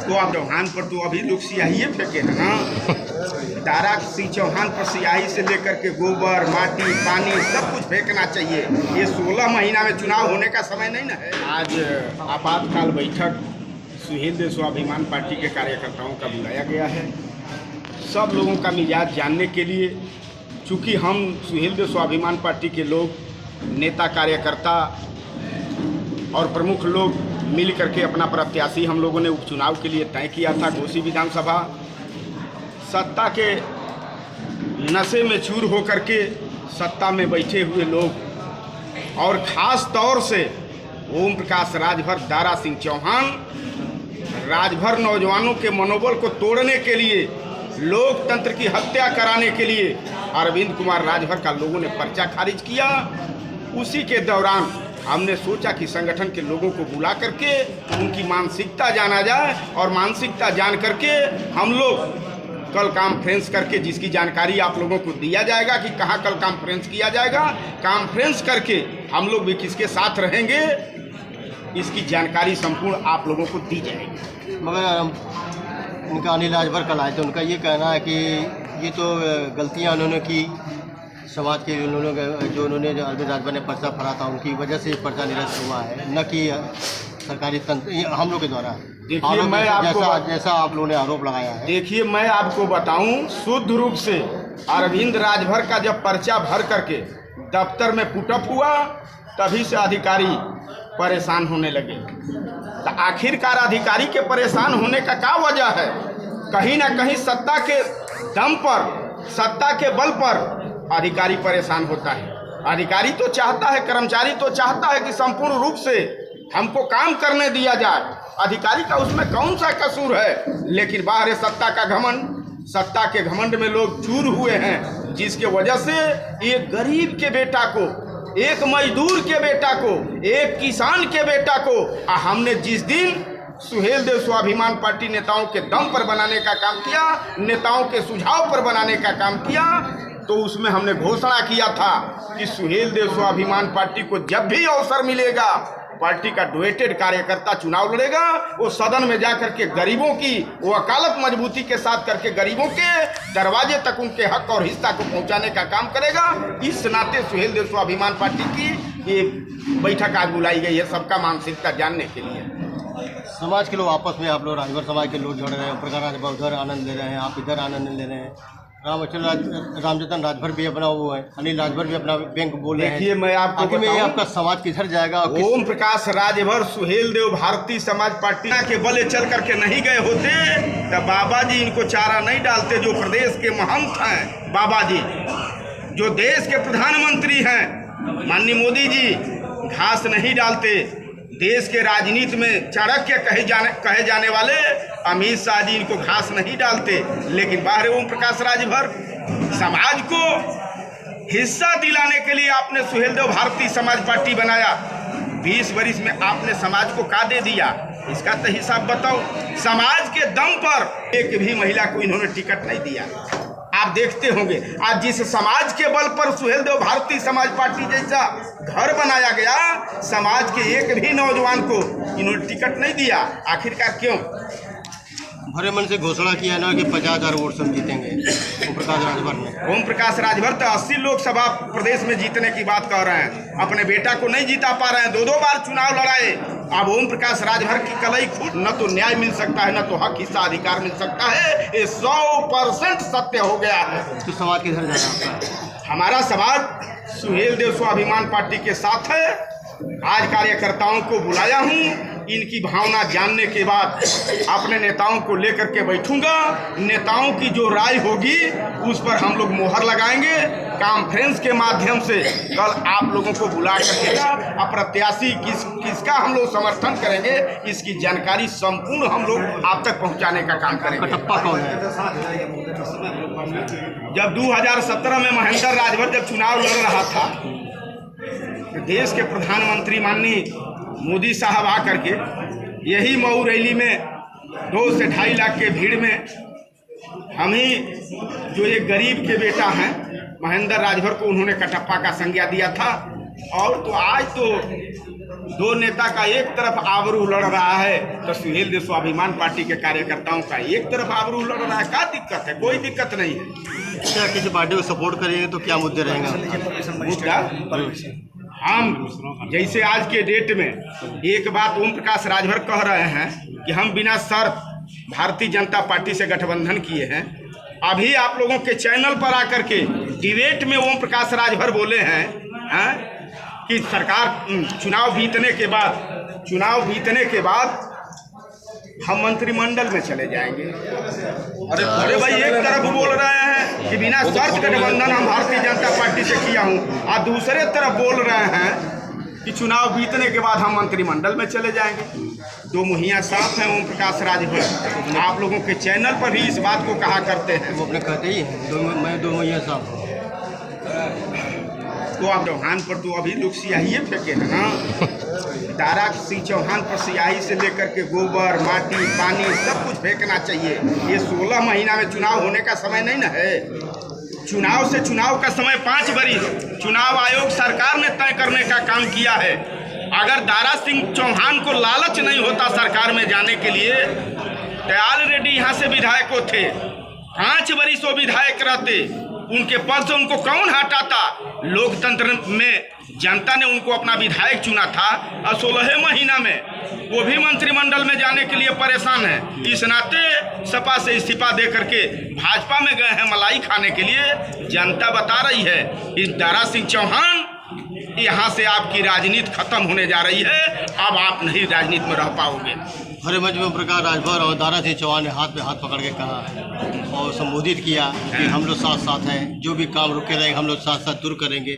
तो आप चौहान पर तो अभी लोग स्याही फेंके हैं ना। दारा सिंह चौहान पर स्याही से लेकर के गोबर, माटी, पानी सब कुछ फेंकना चाहिए। ये 16 महीना में चुनाव होने का समय नहीं ना है। आज आपातकाल बैठक सुहेल देव स्वाभिमान पार्टी के कार्यकर्ताओं का बुलाया गया है, सब लोगों का मिजाज जानने के लिए। चूँकि हम सुहेल देव स्वाभिमान पार्टी के लोग, नेता कार्यकर्ता और प्रमुख लोग मिल करके अपना प्रत्याशी हम लोगों ने उपचुनाव के लिए तय किया था। घोसी विधानसभा सत्ता के नशे में चूर होकर के सत्ता में बैठे हुए लोग और ख़ास तौर से ओम प्रकाश राजभर, दारा सिंह चौहान, राजभर नौजवानों के मनोबल को तोड़ने के लिए, लोकतंत्र की हत्या कराने के लिए अरविंद कुमार राजभर का लोगों ने पर्चा खारिज किया। उसी के दौरान हमने सोचा कि संगठन के लोगों को बुला करके उनकी मानसिकता जाना जाए और मानसिकता जान करके हम लोग कल कॉन्फ्रेंस करके, जिसकी जानकारी आप लोगों को दिया जाएगा कि कहाँ कल कॉन्फ्रेंस किया जाएगा, कॉन्फ्रेंस करके हम लोग भी किसके साथ रहेंगे इसकी जानकारी संपूर्ण आप लोगों को दी जाएगी। मगर उनका अनिल राजभर कल आए थे, उनका ये कहना है कि ये तो गलतियाँ उन्होंने की, समाज के उन्होंने जो अरविंद राजभर ने पर्चा भरा था उनकी वजह से पर्चा निरस्त हुआ है, न कि सरकारी तंत्र हम लोग के द्वारा। देखिए मैं आपको जैसा आप लोगों ने आरोप लगाया है, देखिए मैं आपको बताऊं, शुद्ध रूप से अरविंद राजभर का जब पर्चा भर करके दफ्तर में पुटअप हुआ तभी से अधिकारी परेशान होने लगे। तो आखिरकार अधिकारी के परेशान होने का क्या वजह है? कहीं ना कहीं सत्ता के दम पर, सत्ता के बल पर अधिकारी परेशान होता है। अधिकारी तो चाहता है, कर्मचारी तो चाहता है कि संपूर्ण रूप से हमको काम करने दिया जाए। अधिकारी का उसमें कौन सा कसूर है? लेकिन बाहर सत्ता का घमंड, सत्ता के घमंड में लोग चूर हुए हैं, जिसके वजह से एक गरीब के बेटा को, एक मजदूर के बेटा को, एक किसान के बेटा को हमने जिस दिन सुहेल देव स्वाभिमान पार्टी नेताओं के दम पर बनाने का काम किया, नेताओं के सुझाव पर बनाने का काम किया, तो उसमें हमने घोषणा किया था कि सुहेल देव स्वाभिमान पार्टी को जब भी अवसर मिलेगा, पार्टी का डोनेटेड कार्यकर्ता चुनाव लड़ेगा, वो सदन में जाकर के गरीबों की वकालत मजबूती के साथ करके गरीबों के दरवाजे तक उनके हक और हिस्सा को पहुंचाने का काम करेगा। इस नाते सुहेल देव स्वाभिमान पार्टी की ये बैठक आज बुलाई गई है, सबका मानसिकता जानने के लिए। समाज के लोग आपस में, आप लोग राजभर समाज के लोग जुड़ रहे हैं, प्रकाश राजभर उधर आनंद ले रहे हैं, आप इधर आनंद ले रहे हैं, रामजतन राजभर भी अपना वो है, अनिल राजभर भी अपना बैंक बोल रहे हैं। देखिए मैं आपको बताऊं, आपका समाज किधर जाएगा? ओम प्रकाश राजभर सुहेल देव भारतीय समाज पार्टी के बले चल करके नहीं गए होते तो बाबा जी इनको चारा नहीं डालते। जो प्रदेश के महंत हैं बाबा जी, जो देश के प्रधानमंत्री हैं माननीय मोदी जी, घास नहीं डालते। देश के राजनीति में चाणक्य कहे जाने वाले अमित शाह जी इनको घास नहीं डालते। लेकिन बाहर ओम प्रकाश राजभर, समाज को हिस्सा दिलाने के लिए आपने सुहेल देव भारतीय समाज पार्टी बनाया। 20 वर्ष में आपने समाज को क्या दे दिया, इसका तो हिसाब बताओ। समाज के दम पर एक भी महिला को इन्होंने टिकट नहीं दिया। आप देखते होंगे आज जिस समाज के बल पर सुहेल देव भारतीय समाज पार्टी जैसा घर बनाया गया, समाज के एक भी नौजवान को इन्होंने टिकट नहीं दिया। आखिरकार क्यों? भरे मन से घोषणा किया ना कि 50,000 वोट से जीतेंगे ओम प्रकाश राजभर ने। ओम प्रकाश राजभर तो 80 लोकसभा प्रदेश में जीतने की बात कर रहे हैं, अपने बेटा को नहीं जीता पा रहे हैं। 2 बार चुनाव लड़ाए। अब ओम प्रकाश राजभर की कलई खुद, न तो न्याय मिल सकता है, न तो हक, हिस्सा, अधिकार मिल सकता है। ये 100% सत्य हो गया है। तो समाज किधर जाना आपका? हमारा समाज सुहेल देव स्वाभिमान पार्टी के साथ है। आज कार्यकर्ताओं को बुलाया हूँ, इनकी भावना जानने के बाद अपने नेताओं को लेकर के बैठूंगा। नेताओं की जो राय होगी उस पर हम लोग मोहर लगाएंगे। कॉन्फ्रेंस के माध्यम से कल आप लोगों को बुला करके प्रत्याशी किसका हम लोग समर्थन करेंगे, इसकी जानकारी संपूर्ण हम लोग आप तक पहुंचाने का काम करेंगे। कटप्पा कौन है? जब 2017 में महेंद्र राजभर जब चुनाव लड़ रहा था, देश के प्रधानमंत्री माननीय मोदी साहब आ करके यही मऊ रैली में 2 से 2.5 लाख के भीड़ में हम ही जो एक गरीब के बेटा हैं महेंद्र राजभर को उन्होंने कटप्पा का संज्ञा दिया था। और तो आज तो दो नेता का एक तरफ आबरू लड़ रहा है, तो सुहेल देव स्वाभिमान पार्टी के कार्यकर्ताओं का एक तरफ आबरू लड़ रहा है। क्या दिक्कत है? कोई दिक्कत नहीं है। क्या किसी पार्टी को सपोर्ट करेंगे तो क्या मुद्दे रहेंगे? मुद्दा हम जैसे आज के डेट में एक बात ओम प्रकाश राजभर कह रहे हैं कि हम बिना शर्त भारतीय जनता पार्टी से गठबंधन किए हैं। अभी आप लोगों के चैनल पर आकर के डिबेट में ओम प्रकाश राजभर बोले हैं कि सरकार चुनाव जीतने के बाद हम मंत्रिमंडल में चले जाएंगे। अरे भाई, एक तरफ बोल रहे हैं कि बिना शर्त गठबंधन हम भारतीय जनता पार्टी से किया हूं, और दूसरे तरफ बोल रहे हैं कि चुनाव जीतने के बाद हम मंत्रिमंडल में चले जाएंगे। दो मुहैया साफ हैं ओम प्रकाश राजभर। आप लोगों के चैनल पर भी इस बात को कहा करते हैं। वो अपने कहते ही हैं मैं दो मुहैया साफ हूँ। तो आप चौहान पर तो अभी लोग स्याही फेंके हैं ना। दारा सिंह चौहान पर स्याही से लेकर के गोबर, माटी, पानी सब कुछ फेंकना चाहिए। ये 16 महीना में चुनाव होने का समय नहीं ना है। चुनाव से चुनाव का समय 5 वरिष्ठ चुनाव आयोग सरकार ने तय करने का काम किया है। अगर दारा सिंह चौहान को लालच नहीं होता सरकार में जाने के लिए, तो ऑलरेडी यहाँ से विधायक को थे। 5 वरिष्ठ वो विधायक रहते, उनके पद से उनको कौन हटाता? लोकतंत्र में जनता ने उनको अपना विधायक चुना था, और 16 महीना में वो भी मंत्रिमंडल में जाने के लिए परेशान है। इस नाते सपा से इस्तीफा दे करके भाजपा में गए हैं मलाई खाने के लिए। जनता बता रही है इस दारा सिंह चौहान, यहाँ से आपकी राजनीति खत्म होने जा रही है। अब आप नहीं राजनीति में रह पाओगे। हरे मंच में प्रकाश राजभर और दारा सिंह चौहान ने हाथ पे हाथ पकड़ के कहा और संबोधित किया कि हम लोग साथ साथ हैं, जो भी काम रुके रहेंगे हम लोग साथ साथ दूर करेंगे।